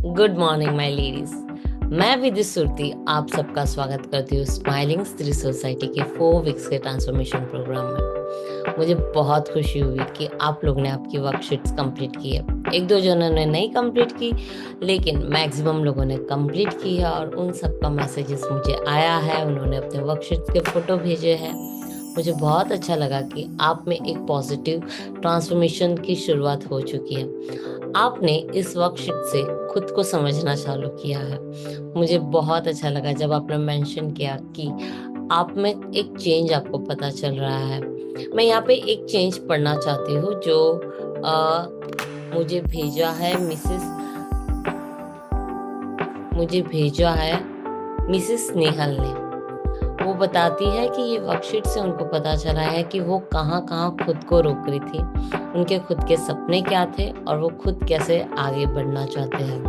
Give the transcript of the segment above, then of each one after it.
Good morning my ladies. मैं विधि सुरती आप सबका स्वागत करती हूँ स्माइलिंग स्त्री सोसाइटी के 4 वीक्स के ट्रांसफॉर्मेशन प्रोग्राम में। मुझे बहुत खुशी हुई कि आप लोग ने आपकी वर्कशीट्स कंप्लीट की है। एक दो जनों ने नहीं कंप्लीट की, लेकिन मैक्सिमम लोगों ने कंप्लीट की है और उन सब का मैसेजेस मुझे आया है। उन्होंने अपने वर्कशीट्स के फोटो भेजे हैं। मुझे बहुत अच्छा लगा कि आप में एक पॉजिटिव ट्रांसफॉर्मेशन की शुरुआत हो चुकी है। आपने इस वर्कशीट से खुद को समझना चालू किया है। मुझे बहुत अच्छा लगा जब आपने मेंशन किया कि आप में एक चेंज आपको पता चल रहा है। मैं यहाँ पे एक चेंज पढ़ना चाहती हूँ जो मुझे भेजा है मिसिस नेहल ने। वो बताती है कि ये वर्कशीट से उनको पता चला है कि वो कहाँ कहाँ खुद को रोक रही थी, उनके खुद के सपने क्या थे और वो खुद कैसे आगे बढ़ना चाहते हैं।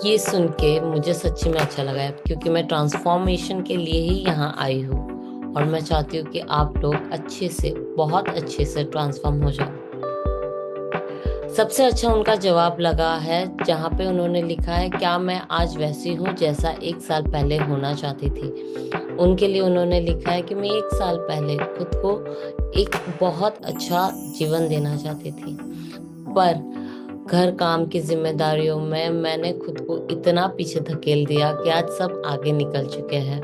ये सुन के मुझे सच्ची में अच्छा लगा है, क्योंकि मैं ट्रांसफॉर्मेशन के लिए ही यहाँ आई हूँ और मैं चाहती हूँ कि आप लोग बहुत अच्छे से ट्रांसफॉर्म हो जाओ। सबसे अच्छा उनका जवाब लगा है जहाँ पे उन्होंने लिखा है, क्या मैं आज वैसी हूँ जैसा 1 साल पहले होना चाहती थी। उनके लिए उन्होंने लिखा है कि मैं 1 साल पहले खुद को एक बहुत अच्छा जीवन देना चाहती थी, पर घर काम की जिम्मेदारियों में मैंने खुद को इतना पीछे धकेल दिया कि आज सब आगे निकल चुके हैं।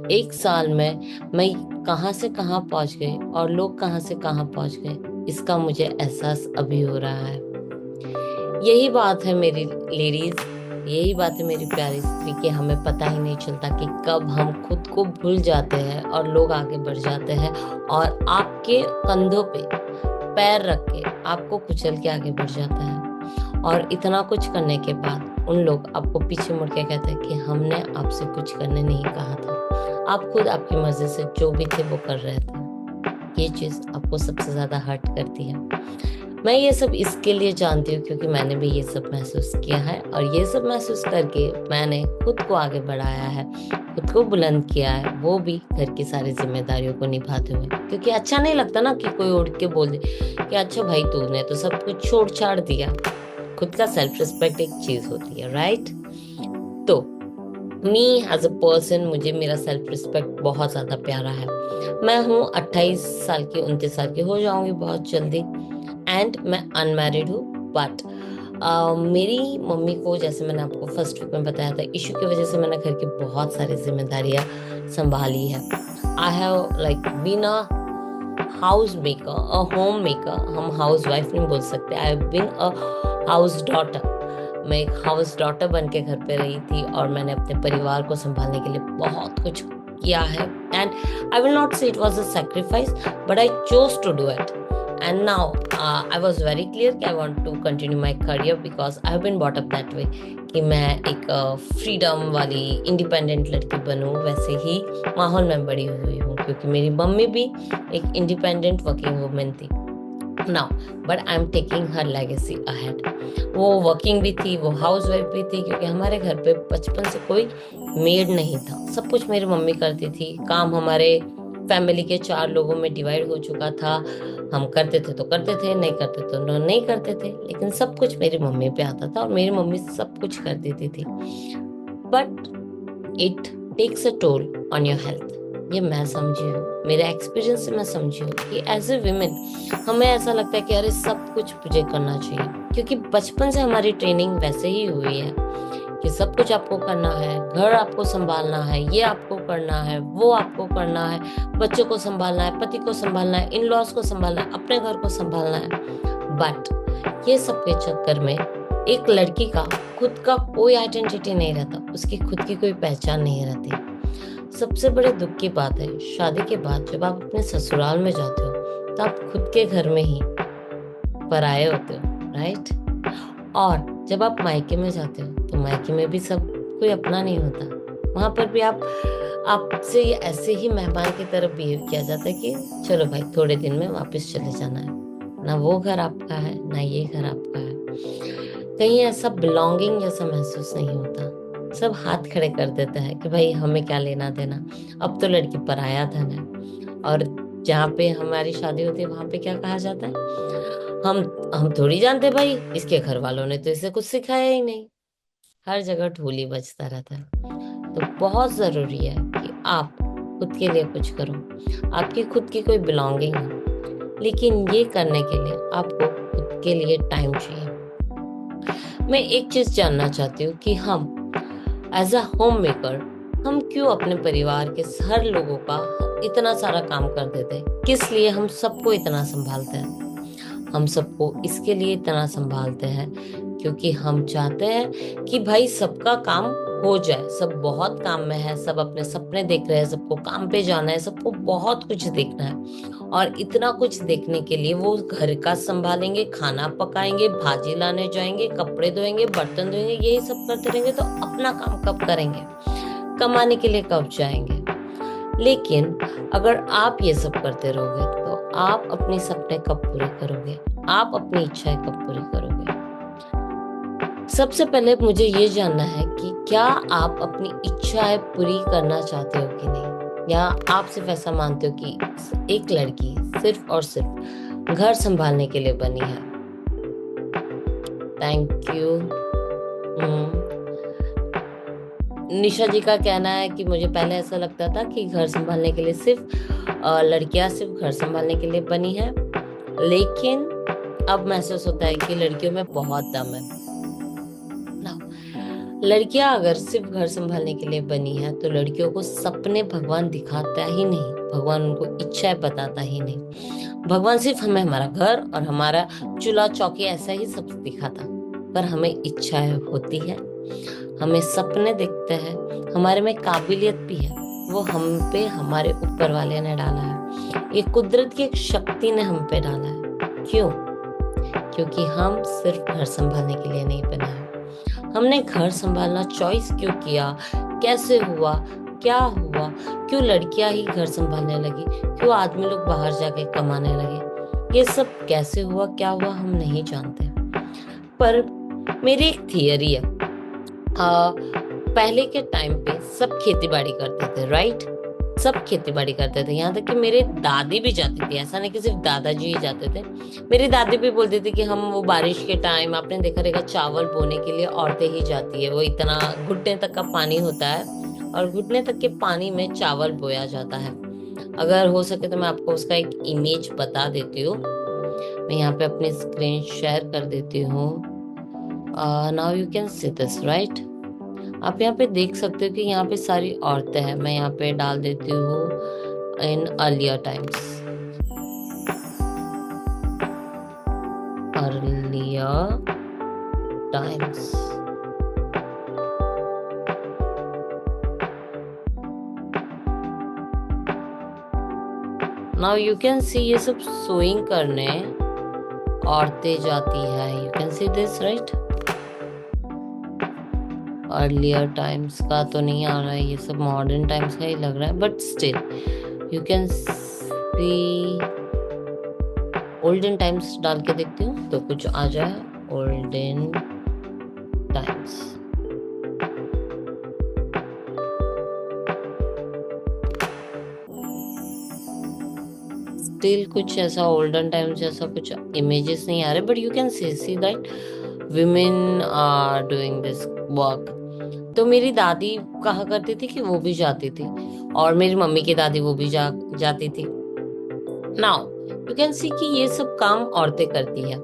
1 साल में मैं कहाँ से कहाँ पहुंच गई और लोग कहाँ से कहाँ पहुंच गए, इसका मुझे एहसास अभी हो रहा है। यही बात है मेरी लेडीज, यही बात है मेरी प्यारी स्त्री, कि हमें पता ही नहीं चलता कि कब हम खुद को भूल जाते हैं और लोग आगे बढ़ जाते हैं और आपके कंधों पे पैर रख के आपको कुचल के आगे बढ़ जाता है। और इतना कुछ करने के बाद उन लोग आपको पीछे मुड़ के कहते हैं कि हमने आपसे कुछ करने नहीं कहा था, आप खुद आपकी मर्जी से जो भी थे वो कर रहे थे। ये चीज आपको सबसे ज्यादा हर्ट करती है। मैं ये सब इसके लिए जानती हूँ क्योंकि मैंने भी ये सब महसूस किया है और ये सब महसूस करके मैंने खुद को आगे बढ़ाया है, खुद को बुलंद किया है, वो भी घर की सारी जिम्मेदारियों को निभाते हुए। क्योंकि अच्छा नहीं लगता ना कि कोई उठ के बोल दे कि अच्छा भाई तूने तो सब कुछ छोड़ छाड़ दिया। खुद का सेल्फ रिस्पेक्ट एक चीज होती है, राइट? तो मी एज अ पर्सन, मुझे मेरा सेल्फ रिस्पेक्ट बहुत ज्यादा प्यारा है। मैं हूँ 28 साल की, 29 साल की हो जाऊंगी बहुत जल्दी, एंड मैं अनमैरिड हूँ। बट मेरी मम्मी को, जैसे मैंने आपको फर्स्ट वीक में बताया था, इशू की वजह से मैंने घर की बहुत सारी जिम्मेदारियां संभाली है। I have like been a house maker, a home maker. हम हाउस वाइफ नहीं बोल सकते, I have been a house daughter. मैं एक हाउस डॉटर बन के घर पे रही थी और मैंने अपने परिवार को संभालने के लिए बहुत कुछ किया है। And I will not say it was a sacrifice, but I chose to do it. And now I was very clear कि I want to continue my career because I have been brought up that way, कि मैं एक freedom वाली independent लड़की बनूं। वैसे ही माहौल में बड़ी हुई हूँ क्योंकि मेरी मम्मी भी एक इंडिपेंडेंट वर्किंग वुमेन थी। Now but I am taking her legacy ahead. वो वर्किंग भी थी, वो हाउस वाइफ भी थी, क्योंकि हमारे घर पे बचपन से कोई मेड नहीं था, सब कुछ मेरी मम्मी करती थी। काम हमारे फैमिली के 4 लोगों में डिवाइड हो चुका था। हम करते थे तो करते थे, नहीं करते तो नहीं करते थे, लेकिन सब कुछ मेरी मम्मी पे आता था और मेरी मम्मी सब कुछ कर देती थी। But it takes a toll on your health. ये मैं समझी हूँ, मेरे एक्सपीरियंस से मैं समझी हूँ कि एज ए विमेन हमें ऐसा लगता है कि अरे सब कुछ मुझे करना चाहिए, क्योंकि बचपन से हमारी ट्रेनिंग वैसे ही हुई है कि सब कुछ आपको करना है, घर आपको संभालना है, ये आपको करना है, वो आपको करना है, बच्चों को संभालना है, पति को संभालना है, इन लॉज को संभालना है, अपने घर को संभालना है। बट ये सब के चक्कर में एक लड़की का खुद का कोई आइडेंटिटी नहीं रहता, उसकी खुद की कोई पहचान नहीं रहती। सबसे बड़े दुख की बात है, शादी के बाद जब आप अपने ससुराल में जाते हो तो आप खुद के घर में ही पराये होते हो, राइट? और जब आप मायके में जाते हो तो मायके में भी सब कोई अपना नहीं होता। वहां पर भी आपसे ऐसे ही मेहमान की तरह बिहेव किया जाता है कि चलो भाई थोड़े दिन में वापस चले जाना है। ना वो घर आपका है, ना ये घर आपका है। कहीं ऐसा बिलोंगिंग जैसा महसूस नहीं होता। सब हाथ खड़े कर देता है कि भाई हमें क्या लेना देना, अब तो लड़की पराया धन है। और जहाँ पे हमारी शादी होती है वहां पे क्या कहा जाता है, हम हम थोड़ी जानते भाई, इसके घर वालों ने तो इसे कुछ सिखाया ही नहीं। हर जगह ढोली बजता रहता है। तो बहुत जरूरी है कि आप खुद के लिए कुछ करो, आपकी खुद की कोई बिलोंगिंग हो। लेकिन ये करने के लिए आपको खुद के लिए टाइम चाहिए। मैं एक चीज जानना चाहती हूँ कि हम एज अ होम मेकर हम क्यों अपने परिवार के हर लोगों का इतना सारा काम कर देते हैं? किस लिए हम सबको इतना संभालते हैं? हम सबको इसके लिए इतना संभालते हैं क्योंकि हम चाहते हैं कि भाई सबका काम हो जाए। सब बहुत काम में है, सब अपने सपने देख रहे हैं, सबको काम पे जाना है, सबको बहुत कुछ देखना है। और इतना कुछ देखने के लिए वो घर का संभालेंगे, खाना पकाएंगे, भाजी लाने जाएंगे, कपड़े धोएंगे, बर्तन धोएंगे, यही सब करते रहेंगे तो अपना काम कब करेंगे? कमाने के लिए कब जाएंगे? लेकिन अगर आप ये सब करते रहोगे तो आप अपने सपने कब पूरे करोगे? आप अपनी इच्छाएं कब पूरी करोगे? सबसे पहले मुझे ये जानना है कि क्या आप अपनी इच्छाएं पूरी करना चाहते हो कि नहीं, या आप सिर्फ ऐसा मानते हो कि एक लड़की सिर्फ और सिर्फ घर संभालने के लिए बनी है? Thank you. निशा जी का कहना है कि मुझे पहले ऐसा लगता था कि घर संभालने के लिए सिर्फ लड़कियां सिर्फ घर संभालने के लिए बनी है, लेकिन अब महसूस होता है कि लड़कियों में बहुत दम है ना। लड़कियां अगर सिर्फ घर संभालने के लिए बनी है तो लड़कियों को सपने भगवान दिखाता ही नहीं, भगवान उनको इच्छाएं बताता ही नहीं। भगवान सिर्फ हमें हमारा घर और हमारा चूल्हा चौकी ऐसा ही सब दिखाता, पर हमें इच्छाएं होती है, हमें सपने दिखते हैं, हमारे में काबिलियत भी है। वो हम पे हमारे ऊपर वाले ने डाला है, ये कुदरत की एक शक्ति ने हम पे डाला है। क्यों? क्योंकि हम सिर्फ घर संभालने के लिए नहीं बना है। हमने घर संभालना चॉइस क्यों किया? कैसे हुआ? क्या हुआ? क्यों लड़कियां ही घर संभालने लगी? क्यों आदमी लोग बाहर जाके कमाने लगे? ये सब कैसे हुआ, क्या हुआ, हम नहीं जानते। पर मेरी एक थियरी है। पहले के टाइम पे सब खेती बाड़ी करते थे, राइट? सब खेती बाड़ी करते थे, यहाँ तक कि मेरे दादी भी जाती थी। ऐसा नहीं कि सिर्फ दादाजी ही जाते थे, मेरी दादी भी बोलती थी कि हम वो बारिश के टाइम, आपने देखा रहेगा, चावल बोने के लिए औरतें ही जाती है। वो इतना घुटने तक का पानी होता है और घुटने तक के पानी में चावल बोया जाता है। अगर हो सके तो मैं आपको उसका एक इमेज बता देती हूँ। मैं यहाँ पे अपनी स्क्रीन शेयर कर देती हूँ। Now you can see this, right? आप यहाँ पे देख सकते हो कि यहाँ पे सारी औरतें हैं। मैं यहाँ पे डाल देती हूँ in earlier times. Earlier times. Now you can see ये सब सोइंग करने औरतें जाती है। You can see this, right? Earlier times का तो नहीं आ रहा है, ये सब मॉडर्न टाइम्स का ही लग रहा है, but still you can see. Olden times डाल के देखती हूँ तो कुछ आ जाए। Olden times. स्टिल कुछ ऐसा ओल्डन टाइम्स जैसा कुछ इमेजेस नहीं आ रहे, but you can see that women are doing this work। तो मेरी दादी कहा करती थी कि वो भी जाती थी, और मेरी मम्मी की दादी वो भी जाती थी। नाउ यू कैन सी कि ये सब काम औरतें करती है।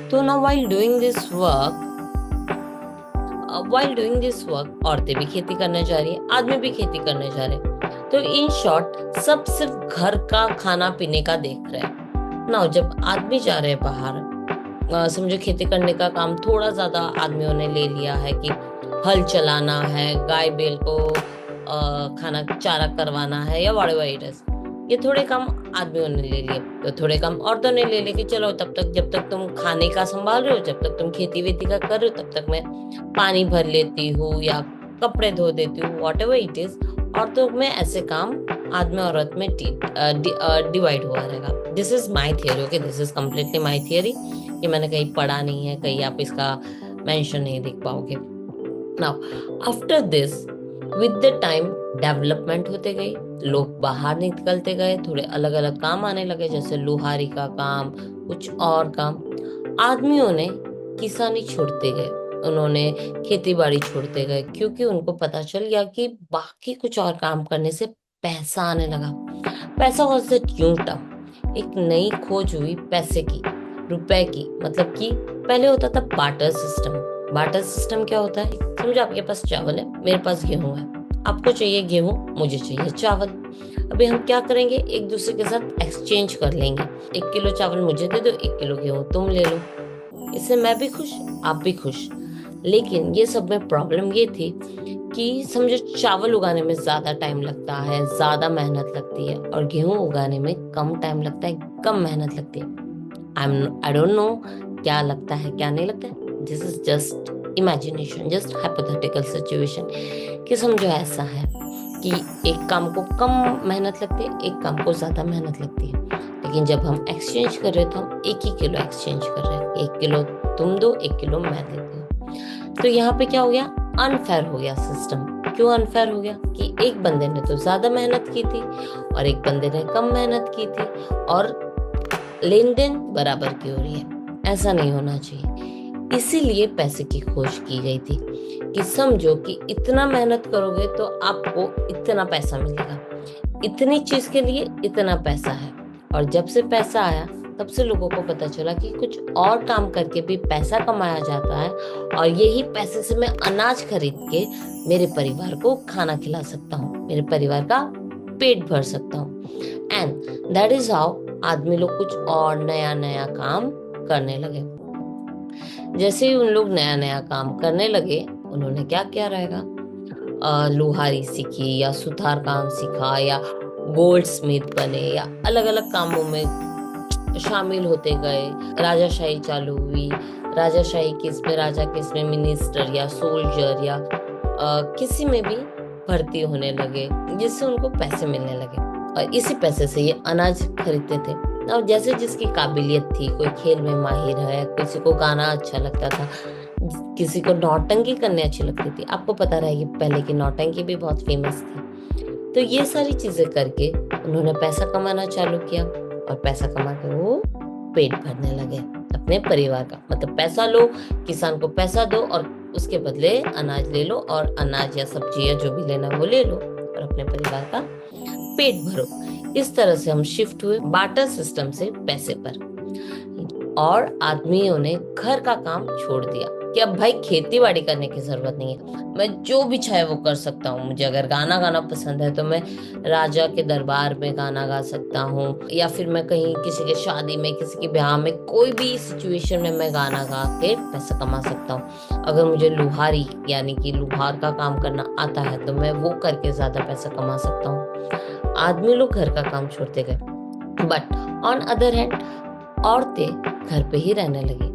तो now while doing this work औरतें भी खेती करने जा रही है, आदमी भी खेती करने जा रहे हैं। तो इन शॉर्ट सब सिर्फ घर का खाना पीने का देख रहे हैं। नाउ जब आदमी जा रहे हैं बाहर, समझो खेती करने का काम थोड़ा ज्यादा आदमियों ने ले लिया है कि हल चलाना है, गाय बैल को खाना चारा करवाना है, या व्हाटएवर इट इज, ये थोड़े काम आदमियों ने ले लिए। तो थोड़े काम औरतों ने ले लिए कि चलो तब तक, जब तक तुम खाने का संभाल रहे हो, जब तक तुम खेती वेती का कर रहे हो, तब तक मैं पानी भर लेती हूँ या कपड़े धो देती हूँ, व्हाटएवर इट इज। औरतों में ऐसे काम आदमी औरत में डिवाइड हुआ रहेगा। This is my theory, okay? This is completely my theory. ये मैंने कहीं पढ़ा नहीं है, कहीं आप इसका मेंशन नहीं देख पाओगे। Now after this, with the time, development होते गई, लोग बाहर निकलते गए, थोड़े अलग अलग काम आने लगे, जैसे लोहारी का काम, कुछ और काम। आदमियों ने किसानी छोड़ते गए, उन्होंने खेती बाड़ी छोड़ते गए, क्योंकि उनको पता चल गया कि बाकी कुछ और काम करने से पैसा आने लगा। पैसा वॉज द न्यू टर्म, एक नई खोज हुई पैसे की, रुपए की। मतलब कि पहले होता था बार्टर सिस्टम। बार्टर सिस्टम क्या होता है? समझो आपके पास चावल है, मेरे पास गेहूं है, आपको चाहिए गेहूं, मुझे चाहिए चावल। अभी हम क्या करेंगे, एक दूसरे के साथ एक्सचेंज कर लेंगे। 1 किलो चावल मुझे दे दो, 1 किलो गेहूं तुम ले लो। इससे मैं भी खुश, आप भी खुश। लेकिन ये सब में प्रॉब्लम ये थी कि समझो चावल उगाने में ज्यादा टाइम लगता है, ज्यादा मेहनत लगती है, और गेहूं उगाने में कम टाइम लगता है, कम मेहनत लगती है। आई डोंट नो क्या लगता है क्या नहीं लगता है, this is just imagination, just hypothetical situation. कि समझो ऐसा है कि एक काम को कम मेहनत लगती है, एक काम को ज्यादा मेहनत लगती है, लेकिन जब हम एक्सचेंज कर रहे हैं तो हम 1 ही किलो एक्सचेंज कर रहे हैं। 1 किलो तुम दो, 1 किलो मैं देती हूँ। तो यहाँ पे क्या हो गया, अनफेयर हो गया सिस्टम। क्यों अनफेयर हो गया? कि एक बंदे ने तो ज्यादा मेहनत की थी और एक बंदे ने कम मेहनत की थी, और लेन देन बराबर की हो रही है। ऐसा नहीं होना चाहिए। इसीलिए पैसे की खोज की गई थी कि समझो कि इतना मेहनत करोगे तो आपको इतना पैसा मिलेगा, इतनी चीज के लिए इतना पैसा है। और जब से पैसा आया तब से लोगों को पता चला कि कुछ और काम करके भी पैसा कमाया जाता है, और यही पैसे से मैं अनाज खरीद के मेरे परिवार को खाना खिला सकता हूँ, मेरे परिवार का पेट भर सकता हूँ। एंड दैट इज हाउ आदमी लोग कुछ और नया नया काम करने लगे। जैसे ही उन लोग नया नया काम करने लगे, उन्होंने क्या किया रहेगा, लोहारी सीखी, या सुथार काम सीखा, या गोल्ड स्मिथ बने, या अलग अलग कामों में शामिल होते गए। राजाशाही चालू हुई। राजाशाही किस में, राजा किस में, मिनिस्टर या सोल्जर या किसी में भी भर्ती होने लगे, जिससे उनको पैसे मिलने लगे, और इसी पैसे से ये अनाज खरीदते थे। और जैसे जिसकी काबिलियत थी, कोई खेल में माहिर है, किसी को गाना अच्छा लगता था, किसी को नौटंकी करने अच्छी लगती थी। आपको पता रहेगी पहले की नौटंकी भी बहुत फेमस थी। तो ये सारी चीजें करके उन्होंने पैसा कमाना चालू किया, और पैसा कमा के वो पेट भरने लगे अपने परिवार का। मतलब पैसा लो, किसान को पैसा दो, और उसके बदले अनाज ले लो, और अनाज या सब्जी या जो भी लेना वो ले लो, और अपने परिवार का पेट भरो। इस तरह से हम शिफ्ट हुए बार्टर सिस्टम से पैसे पर, और आदमियों ने घर का काम छोड़ दिया कि अब भाई खेती बाड़ी करने की जरूरत नहीं है, मैं जो भी चाहे वो कर सकता हूँ। मुझे अगर गाना गाना पसंद है तो मैं राजा के दरबार में गाना गा सकता हूँ, या फिर मैं कहीं किसी के शादी में, किसी के ब्याह में, कोई भी सिचुएशन में मैं गाना गा के पैसा कमा सकता हूँ। अगर मुझे लोहारी यानी कि लोहार का काम करना आता है तो मैं वो करके ज्यादा पैसा कमा सकता हूँ। आदमी लोग घर का काम छोड़ते गए, बट ऑन अदर हैंड औरतें घर पे ही रहने लगी।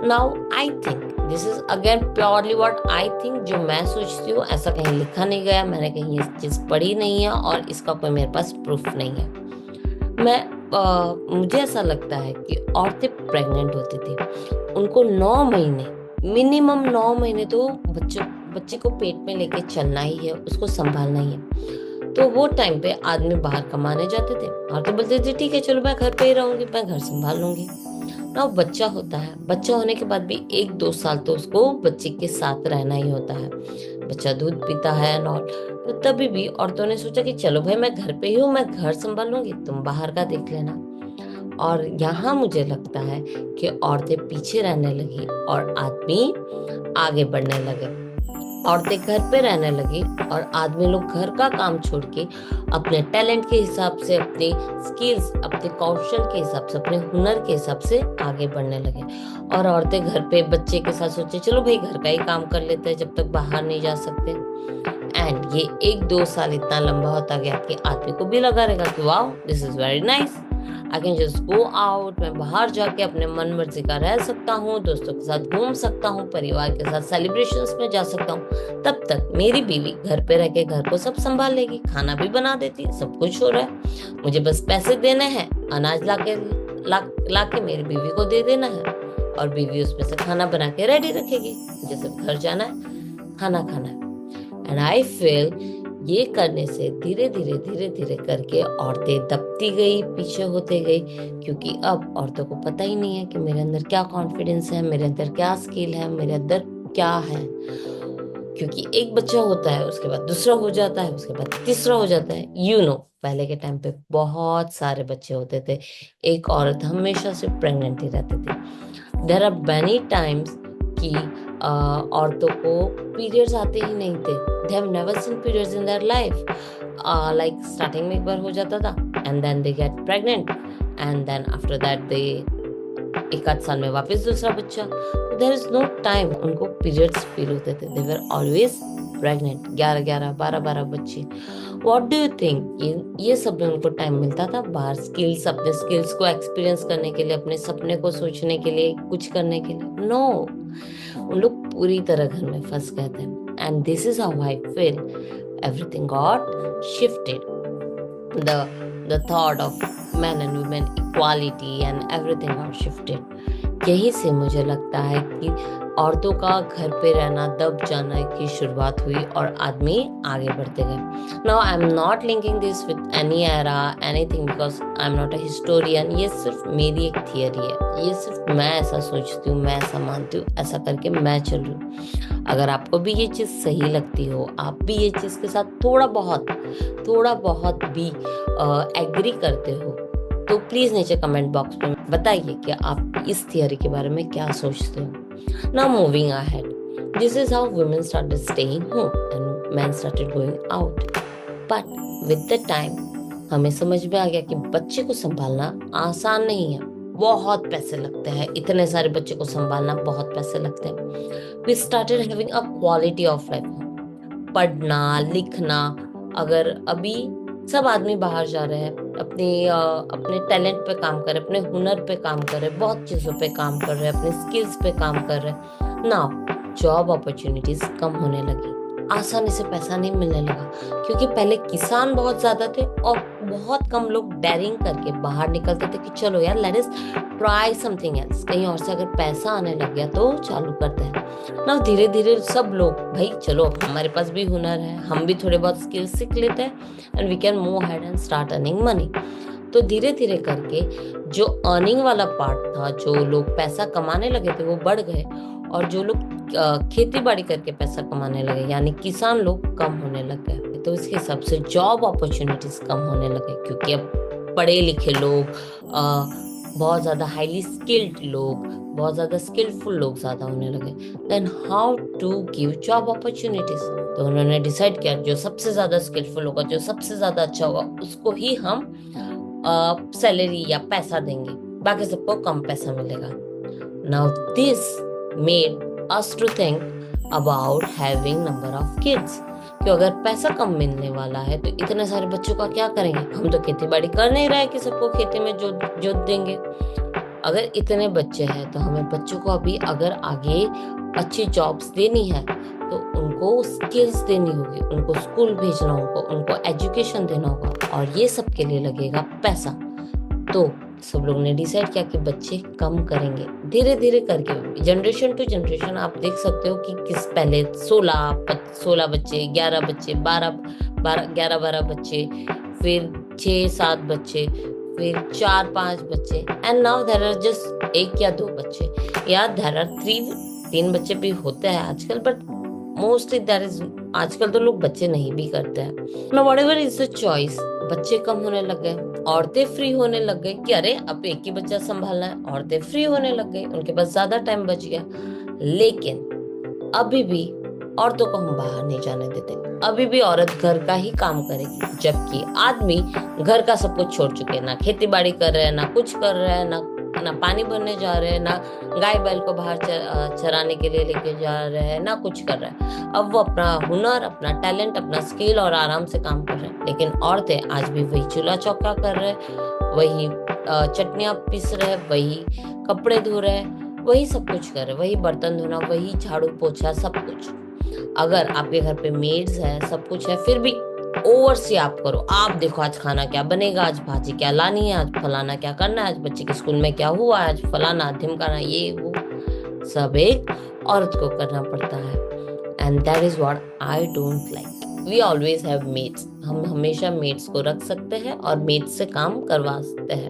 Now I think this is again purely what I think, जो मैं सोचती हूँ। ऐसा कहीं लिखा नहीं गया, मैंने कहीं ये चीज पढ़ी नहीं है, और इसका कोई मेरे पास प्रूफ नहीं है। मुझे ऐसा लगता है कि औरतें प्रेग्नेंट होती थी, उनको 9 महीने, मिनिमम 9 महीने तो बच्चे को पेट में लेके चलना ही है, उसको संभालना ही है। तो वो टाइम पे आदमी बाहर कमाने जाते थे, औरतें बोलती थी ठीक है चलो मैं घर पे ही रहूंगी, मैं घर संभाल लूंगी ना। बच्चा होता है, बच्चा होने के बाद भी 1-2 साल तो उसको बच्चे के साथ रहना ही होता है। बच्चा दूध पीता है नॉट, तो तभी भी औरतों ने सोचा कि चलो भाई मैं घर पे ही हूँ, मैं घर संभाल लूंगी, तुम बाहर का देख लेना। और यहाँ मुझे लगता है कि औरतें पीछे रहने लगी और आदमी आगे बढ़ने लगे। औरतें घर पे रहने लगी और आदमी लोग घर का काम छोड़ के अपने टैलेंट के हिसाब से, अपने स्किल्स, अपने कौशल के हिसाब से, अपने हुनर के हिसाब से आगे बढ़ने लगे। और औरतें घर पे बच्चे के साथ सोचे चलो भाई घर का ही काम कर लेते हैं जब तक बाहर नहीं जा सकते। एंड ये 1-2 साल इतना लंबा होता गया कि आदमी को भी लगा रहेगा कि wow this is very nice, I can just go out, मैं बाहर जाके अपने मन मर्जी का रह सकता हूँ, दोस्तों के साथ घूम सकता हूँ, परिवार के साथ सेलिब्रेशंस में जा सकता हूँ। तब तक मेरी बीवी घर पे रह के घर को सब संभाल लेगी, खाना भी बना देती है, सब कुछ हो रहा है, मुझे बस पैसे देने हैं, अनाज ला के मेरी बीवी को दे देना है, और बीवी उसमें से खाना बना के रेडी रखेगी, जैसे घर जाना है, खाना खाना है। एंड आई फील ये करने से धीरे धीरे करके औरतें दबती गई, पीछे होते गई, क्योंकि अब औरतों को पता ही नहीं है कि मेरे अंदर क्या कॉन्फिडेंस है, मेरे अंदर क्या स्किल है, मेरे अंदर क्या है। क्योंकि एक बच्चा होता है, उसके बाद दूसरा हो जाता है, उसके बाद तीसरा हो जाता है। पहले के टाइम पे बहुत सारे बच्चे होते थे, एक औरत हमेशा से प्रेग्नेंट ही रहती थी। देयर आर मैनी टाइम्स कि औरतों को पीरियड्स आते ही नहीं थे। They have never seen periods in their life. Like starting में एक बार हो जाता था, and then they get pregnant, and then after that they एक आध साल में वापस दूसरा बच्चा। देयर इज नो टाइम उनको पीरियड्स फील होते थे। दे वर ऑलवेज प्रेग्नेंट, 11 12 12 बच्चे। व्हाट डू यू थिंक, ये सब में उनको टाइम मिलता था बाहर स्किल्स, अपने स्किल्स को एक्सपीरियंस करने के लिए, अपने सपने को सोचने के लिए, कुछ करने के लिए? नो, उन लोग पूरी तरह घर में फंस गए थे। And this is how I feel everything got shifted. The thought of men and women equality and everything got shifted। यही से मुझे लगता है कि औरतों का घर पे रहना, दब जाना की शुरुआत हुई और आदमी आगे बढ़ते गए। Now I am not linking this with any era anything, because I am not a historian. ये सिर्फ मेरी एक थियरी है, ये सिर्फ मैं ऐसा सोचती हूँ, मैं ऐसा मानती हूँ, ऐसा करके मैं चल रही हूँ। अगर आपको भी ये चीज़ सही लगती हो, आप भी ये चीज़ के साथ थोड़ा बहुत भी एग्री करते हो, तो प्लीज नीचे कमेंट बॉक्स में बताइए कि आप इस थियरी के बारे में क्या सोचते हो। Now moving ahead, this is how women started staying home and main started going out. But with the time हमें समझ में आ गया कि बच्चे को संभालना आसान नहीं है, बहुत पैसे लगते हैं, इतने सारे बच्चे को संभालना बहुत पैसे लगते हैं। We started having a quality of life. पढ़ना लिखना, अगर अभी सब आदमी बाहर जा रहे हैं, अपने टैलेंट पे काम कर रहे, अपने हुनर पे काम कर रहे, बहुत चीजों पे काम कर रहे, अपने स्किल्स पे काम कर रहे। नाउ जॉब अपॉर्चुनिटीज कम होने लगी, आसानी से पैसा नहीं मिलने लगा, क्योंकि पहले किसान बहुत ज्यादा थे और बहुत कम लोग डेयरिंग करके बाहर निकलते थे कि चलो यार let us try something else, कहीं और से अगर पैसा आने लग गया तो चालू करते हैं। ना धीरे धीरे सब लोग, भाई चलो हमारे पास भी हुनर है, हम भी थोड़े बहुत स्किल्स सीख लेते हैं and we can move ahead and start earning money. तो धीरे धीरे करके जो अर्निंग वाला पार्ट था, जो लोग पैसा कमाने लगे थे वो बढ़ गए, और जो लोग खेती बाड़ी करके पैसा कमाने लगे यानी किसान लोग कम होने लग गए। तो इसके हिसाब से जॉब अपॉर्चुनिटीज कम होने लगे, क्योंकि अब पढ़े लिखे लोग, बहुत ज्यादा हाईली स्किल्ड लोग, बहुत ज्यादा स्किलफुल लोग ज्यादा होने लगे। Then how to give job opportunities, तो उन्होंने डिसाइड किया जो सबसे ज्यादा स्किलफुल होगा, जो सबसे ज्यादा अच्छा होगा, उसको ही हम सैलरी या पैसा देंगे, बाकी सबको कम पैसा मिलेगा। Now this made us to think about having number of kids। कि अगर पैसा कम मिलने वाला है तो इतने सारे बच्चों का क्या करेंगे, हम तो खेती बाड़ी कर नहीं रहे कि सबको खेती में जोत देंगे। अगर इतने बच्चे हैं तो हमें बच्चों को अभी अगर आगे अच्छी जॉब्स देनी है तो उनको स्किल्स देनी होगी, उनको स्कूल भेजना होगा, उनको एजुकेशन देना होगा, और ये सब के लिए लगेगा पैसा। तो सब लोग ने डिसाइड किया कि बच्चे कम करेंगे, धीरे धीरे करके जनरेशन टू जनरेशन। आप देख सकते हो कि किस पहले 16 बच्चे, 11 बच्चे, 11-12 बच्चे, फिर 6-7 बच्चे, फिर 4-5 बच्चे, and now there are just 1 या 2 बच्चे, या देयर आर 3 बच्चे भी होते हैं आजकल, बट मोस्टली देयर इज, आजकल तो लोग बच्चे नहीं भी करते हैं। Now whatever is the choice, बच्चे कम होने लग गए, औरतें फ्री होने लग गई कि अरे अब एक ही बच्चा संभालना है, औरतें फ्री होने लग गई, उनके पास ज्यादा टाइम बच गया। लेकिन अभी भी औरतों को हम बाहर नहीं जाने देते, अभी भी औरत घर का ही काम करेगी, जबकि आदमी घर का सब कुछ छोड़ चुके हैं, ना खेती बाड़ी कर रहे हैं, ना कुछ कर रहे हैं, ना पानी भरने जा रहे हैं, ना गाय बैल को बाहर चराने के लिए लेके जा रहे हैं, ना कुछ कर रहे हैं। अब वो अपना हुनर, अपना टैलेंट, अपना स्किल और आराम से काम कर रहे हैं। लेकिन औरतें आज भी वही चूल्हा चौका कर रहे हैं, वही चटनियाँ पीस रहे हैं, वही कपड़े धो रहे हैं, वही सब कुछ कर रहे हैं, वही बर्तन धोना, वही झाड़ू पोछा, सब कुछ। अगर आपके घर पे मेड्स है, सब कुछ है, फिर भी ओवर से आप करो, आप देखो आज खाना क्या बनेगा, आज भाजी क्या लानी है, आज फलाना क्या करना है, आज बच्चे के स्कूल में क्या हुआ, आज फलाना ढिमकाना, ये वो सब एक औरत को करना पड़ता है। And that is what I don't like. We always have maids, हम हमेशा मेड्स को रख सकते हैं और मेड्स से काम करवा सकते हैं,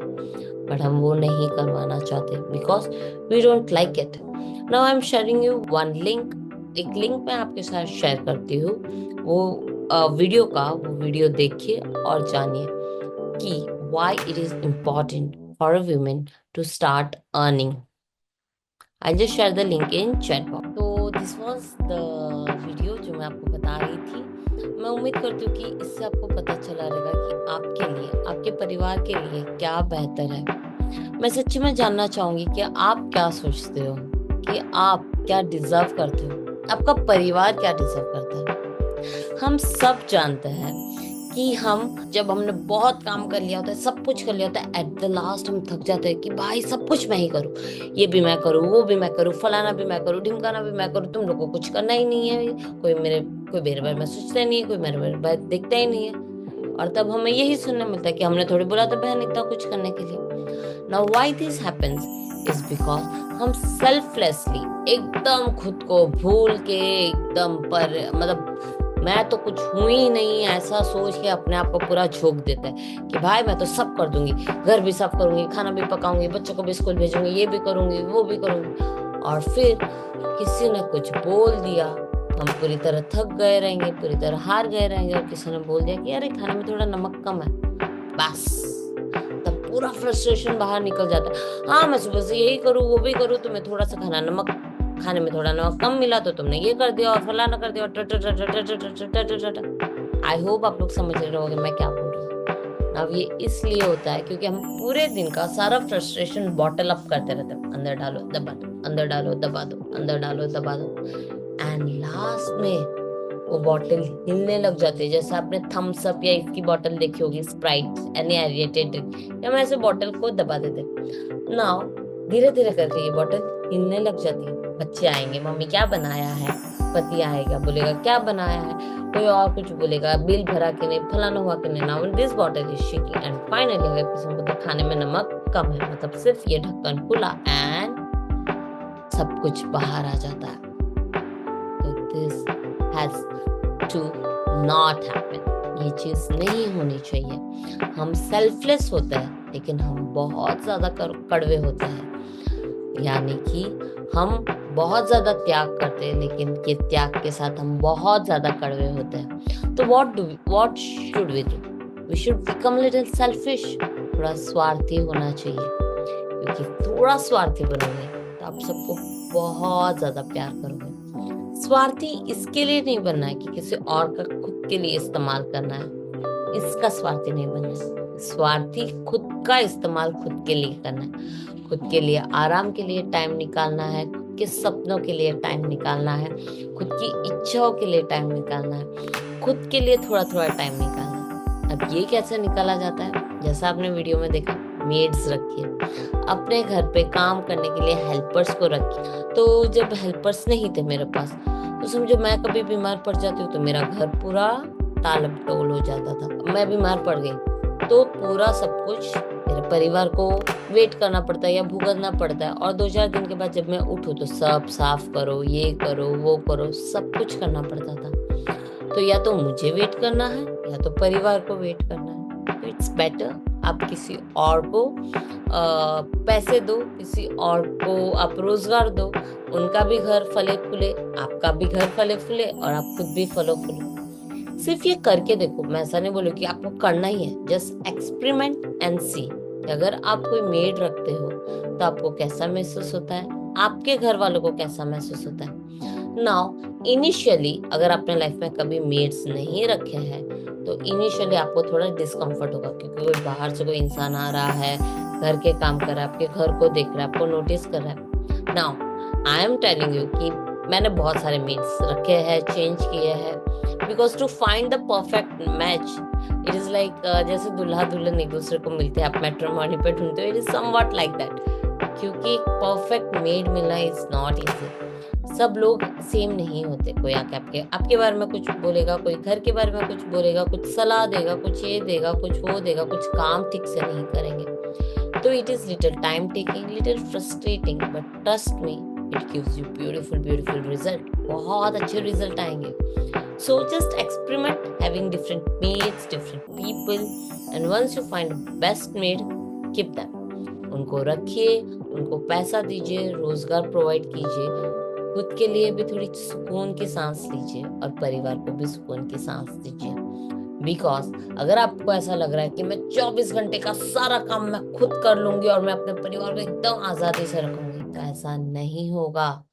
बट हम वो नहीं करवाना चाहते because we don't like it. Now I am sharing you one link, एक लिंक मैं आपके साथ शेयर करती हूँ, वो वीडियो का, वो वीडियो देखिए और जानिए कि why it is important for a woman to start earning. I'll just share the link in chat box. तो this was the video जो मैं आपको बता रही थी। मैं उम्मीद करती हूँ कि इससे आपको पता चला रहेगा कि आपके लिए, आपके परिवार के लिए क्या बेहतर है। मैं सच्ची में जानना चाहूंगी कि आप क्या सोचते हो, कि आप क्या डिजर्व करते हो, आपका परिवार क्या डिजर्व करता है। हम सब जानते हैं कि हम जब हमने बहुत काम कर लिया होता है, सब कुछ कर लिया होता है, एट द लास्ट हम थक जाते हैं कि भाई सब कुछ मैं ही करूँ, ये भी मैं करूँ, वो भी मैं करूँ, फलाना भी मैं करूँ, ढिमकाना भी मैं करूँ, तुम लोग को कुछ करना ही नहीं है, कोई मेरे बारे में सोचता ही नहीं है, कोई मेरे बारे देखता ही नहीं है। और तब हमें यही सुनने मिलता है कि हमने थोड़ी बोला था बहन इतना कुछ करने के लिए। Now why this happens is because हम सेल्फलेसली एकदम खुद को भूल के एकदम पर मतलब मैं तो कुछ हूं ही नहीं ऐसा सोच के अपने आप को पूरा झोंक देता है कि भाई मैं तो सब कर दूंगी, घर भी साफ करूंगी, खाना भी पकाऊंगी, बच्चों को भी स्कूल भेजूंगी, ये भी करूंगी, वो भी करूंगी। और फिर किसी ने कुछ बोल दिया, हम पूरी तरह थक गए रहेंगे, पूरी तरह हार गए रहेंगे, और किसी ने बोल दिया कि अरे खाने में थोड़ा नमक कम है, बस तब पूरा फ्रस्ट्रेशन बाहर निकल जाता है। हाँ मैं सुबह से यही करूँ, वो भी करूँ, तुम्हें थोड़ा सा खाने में थोड़ा नमक कम मिला तो तुमने ये कर दिया और फलाना कर दिया। आई होप आप लोग समझ रहे होंगे मैं क्या बोल रही हूँ। अब ये इसलिए होता है क्योंकि हम पूरे दिन का सारा फ्रस्ट्रेशन बॉटल अप करते रहते हैं, अंदर डालो दबा दो, अंदर डालो दबा दो, अंदर डालो दबा दो, एंड लास्ट में वो बॉटल हिलने लग जाती है। जैसे आपने थम्स अप या इसकी बॉटल देखी होगी, स्प्राइट एनी एरिएटेड ड्रिंक, या हम ऐसे बॉटल को दबा देते। नाउ धीरे धीरे करके ये बॉटल हिलने लग जाती है। बच्चे आएंगे, मम्मी क्या बनाया है, पति आएगा बोलेगा क्या बनाया है, कोई और कुछ बोलेगा, बिल भरा कि नहीं, फलाना हुआ कि नहीं। Now this bottle is shaking and finally अगर किसी को खाने में नमक कम है, मतलब सिर्फ ये ढक्कन खुला एंड सब कुछ बाहर आ जाता है। तो this has to not happen, ये चीज नहीं होनी चाहिए। हम सेल्फलेस होते हैं लेकिन हम बहुत ज्यादा कड़वे होते हैं, यानी कि हम बहुत ज्यादा त्याग करते हैं लेकिन ये त्याग के साथ हम बहुत ज्यादा कड़वे होते हैं। तो what should we do? We should become little selfish, थोड़ा स्वार्थी होना चाहिए, क्योंकि थोड़ा स्वार्थी बनोगे तो आप सबको बहुत ज्यादा प्यार करोगे। स्वार्थी इसके लिए नहीं बनना है कि किसी और का खुद के लिए इस्तेमाल करना है, इसका स्वार्थी नहीं बनना है। स्वार्थी खुद का इस्तेमाल खुद के लिए करना है, खुद के लिए आराम के लिए टाइम निकालना है, खुद के सपनों के लिए टाइम निकालना है, खुद की इच्छाओं के लिए टाइम निकालना है, खुद के लिए थोड़ा थोड़ा टाइम निकालना है। अब ये कैसे निकाला जाता है? जैसा आपने वीडियो में देखा, मेड्स रखिए, अपने घर पे काम करने के लिए हेल्पर्स को रखिए। तो जब हेल्पर्स नहीं थे मेरे पास, तो समझो मैं कभी बीमार पड़ जाती हूँ तो मेरा घर पूरा तालम टोल हो जाता था। मैं बीमार पड़ गई तो पूरा सब कुछ मेरे परिवार को वेट करना पड़ता है या भुगतना पड़ता है, और 2-4 दिन के बाद जब मैं उठूँ तो सब साफ करो, ये करो, वो करो, सब कुछ करना पड़ता था। तो या तो मुझे वेट करना है या तो परिवार को वेट करना है। तो इट्स बेटर आप किसी और को पैसे दो, किसी और को आप रोजगार दो, उनका भी घर फले फूले, आपका भी घर फले फूले, और आप खुद भी फलो फूलो। सिर्फ ये करके देखो, मैं ऐसा नहीं बोलूँ कि आपको करना ही है, जस्ट एक्सपेरिमेंट एंड सी। अगर आप कोई मेड रखते हो तो आपको कैसा महसूस होता है, आपके घर वालों को कैसा महसूस होता है। नाउ इनिशियली अगर आपने लाइफ में कभी मेड्स नहीं रखे हैं तो इनिशियली आपको थोड़ा डिस्कम्फर्ट होगा, क्योंकि कोई बाहर से कोई इंसान आ रहा है, घर के काम कर रहा है, आपके घर को देख रहा है, आपको नोटिस कर रहा है। Now I am telling you कि मैंने बहुत सारे मेड्स रखे हैं, चेंज किए हैं, because to find the perfect match it is like जैसे दूल्हा दुल्हन एक दूसरे को मिलते हैं, आप मैट्रिमोनी पे ढूंढते हो, it is somewhat like that. क्योंकि एक परफेक्ट मेड मिलना इज नॉट इजी। सब लोग सेम नहीं होते, कोई आके आपके बारे में कुछ बोलेगा, कोई घर के बारे में कुछ बोलेगा, कुछ सलाह देगा, कुछ ये देगा, कुछ वो देगा, कुछ काम ठीक से नहीं करेंगे। तो it is little time taking, little frustrating, but trust me it gives you beautiful result. बहुत अच्छे रिजल्ट आएंगे। So just experiment having different mates, different people, and once you find best mate, keep them. उनको रखिए, उनको पैसा दीजिए, रोजगार provide कीजिए, खुद के लिए भी थोड़ी सुकून की सांस लीजिए और परिवार को भी सुकून की सांस दीजिए। बिकॉज अगर आपको ऐसा लग रहा है कि मैं 24 घंटे का सारा काम मैं खुद कर लूंगी और मैं अपने परिवार को एकदम आजादी से रखूंगी, तो ऐसा नहीं होगा,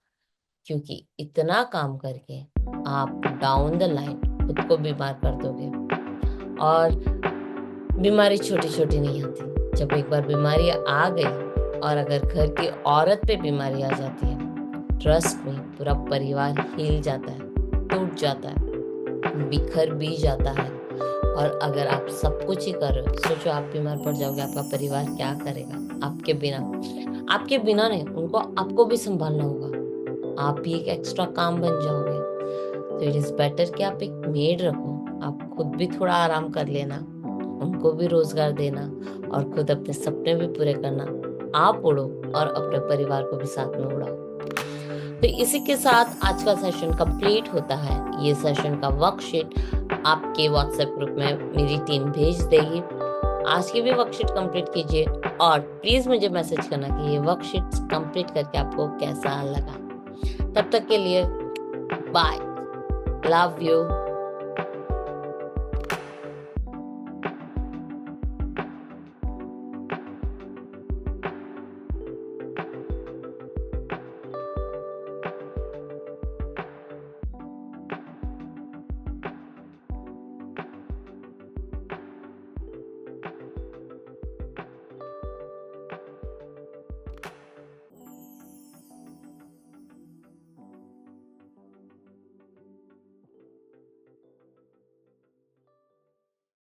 क्योंकि इतना काम करके आप डाउन द लाइन खुद को बीमार कर दोगे। और बीमारी छोटी छोटी नहीं आती। जब एक बार बीमारी आ गई और अगर घर की औरत पे बीमारी आ जाती है, ट्रस्ट में पूरा परिवार हिल जाता है, टूट जाता है, बिखर भी जाता है। और अगर आप सब कुछ ही कर रहे हो, सोचो आप बीमार पड़ जाओगे, आपका परिवार क्या करेगा आपके बिना? आपके बिना नहीं, उनको आपको भी संभालना होगा, आप भी एक एक्स्ट्रा काम बन जाओगे। तो इट इज बेटर कि आप एक मेड रखो, आप खुद भी थोड़ा आराम कर लेना, उनको भी रोजगार देना और खुद अपने सपने भी पूरे करना। आप उड़ो और अपने परिवार को भी साथ में उड़ाओ। तो इसी के साथ आज का सेशन कंप्लीट होता है। ये सेशन का वर्कशीट आपके व्हाट्सएप ग्रुप में मेरी टीम भेज देगी। आज की भी वर्कशीट कंप्लीट कीजिए और प्लीज मुझे मैसेज करना कि ये वर्कशीट कंप्लीट करके आपको कैसा लगा। तब तक के लिए बाय, लव यू।